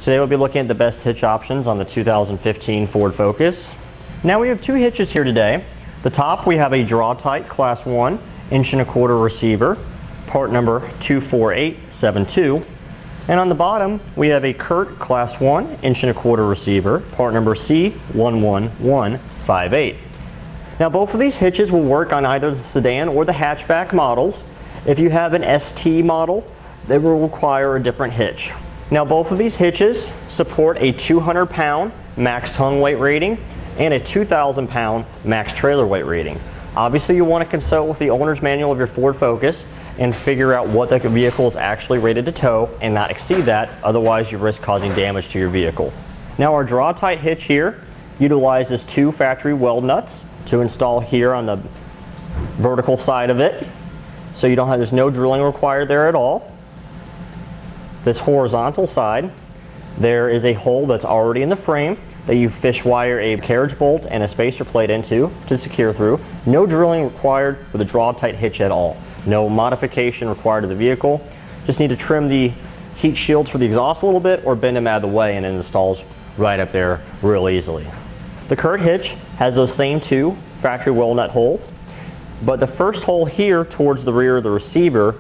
Today we'll be looking at the best hitch options on the 2015 Ford Focus. Now we have two hitches here today. The top we have a Drawtite Class 1 1.25" receiver, part number 24872. And on the bottom we have a Curt Class 1 1.25" receiver, part number C18158. Now both of these hitches will work on either the sedan or the hatchback models. If you have an ST model, they will require a different hitch. Now both of these hitches support a 200-pound max tongue weight rating and a 2,000-pound max trailer weight rating. Obviously you want to consult with the owner's manual of your Ford Focus and figure out what the vehicle is actually rated to tow and not exceed that, otherwise you risk causing damage to your vehicle. Now our Draw-Tite hitch here utilizes two factory weld nuts to install here on the vertical side of it, so there's no drilling required there at all. This horizontal side, there is a hole that's already in the frame that you fish wire a carriage bolt and a spacer plate into to secure through. No drilling required for the Draw-Tite hitch at all. No modification required to the vehicle. Just need to trim the heat shields for the exhaust a little bit or bend them out of the way and it installs right up there real easily. The Curt hitch has those same two factory weld nut holes, but the first hole here towards the rear of the receiver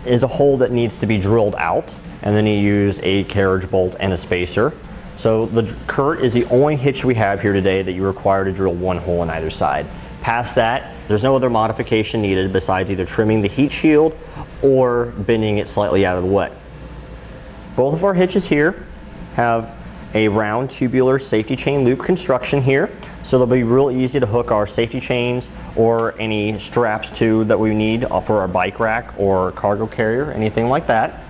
is a hole that needs to be drilled out, and then you use a carriage bolt and a spacer. So the Curt is the only hitch we have here today that you require to drill one hole on either side. Past that, there's no other modification needed besides either trimming the heat shield or bending it slightly out of the way. Both of our hitches here have a round tubular safety chain loop construction here, so they'll be real easy to hook our safety chains or any straps to that we need for our bike rack or cargo carrier, anything like that.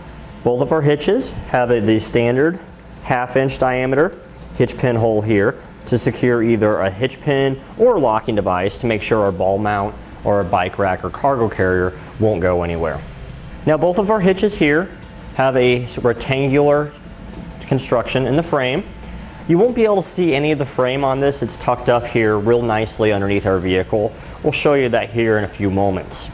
Both of our hitches have the standard 1/2" diameter hitch pin hole here to secure either a hitch pin or a locking device to make sure our ball mount or a bike rack or cargo carrier won't go anywhere. Now both of our hitches here have a rectangular construction in the frame. You won't be able to see any of the frame on this. It's tucked up here real nicely underneath our vehicle. We'll show you that here in a few moments.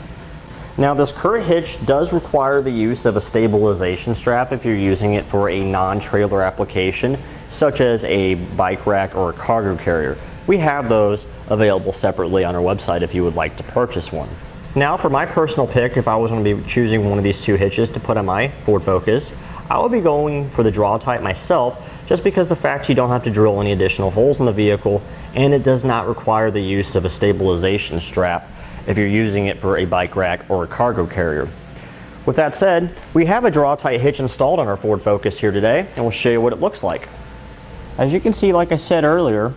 Now this Curt hitch does require the use of a stabilization strap if you're using it for a non-trailer application, such as a bike rack or a cargo carrier. We have those available separately on our website if you would like to purchase one. Now for my personal pick, if I was going to be choosing one of these two hitches to put on my Ford Focus, I would be going for the Draw-Tite myself, just because the fact you don't have to drill any additional holes in the vehicle and it does not require the use of a stabilization strap if you're using it for a bike rack or a cargo carrier. With that said, we have a Draw-Tite hitch installed on our Ford Focus here today, and we'll show you what it looks like. As you can see, like I said earlier,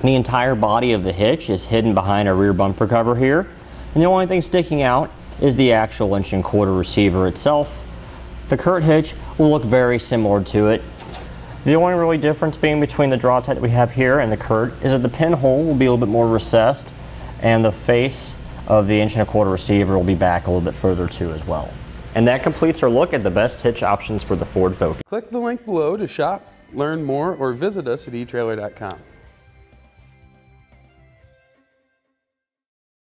the entire body of the hitch is hidden behind our rear bumper cover here, and the only thing sticking out is the actual 1.25" receiver itself. The Curt hitch will look very similar to it. The only really difference being between the Draw-Tite that we have here and the Curt is that the pinhole will be a little bit more recessed, and the face of the 1.25" receiver will be back a little bit further too as well. And that completes our look at the best hitch options for the Ford Focus. Click the link below to shop, learn more, or visit us at etrailer.com.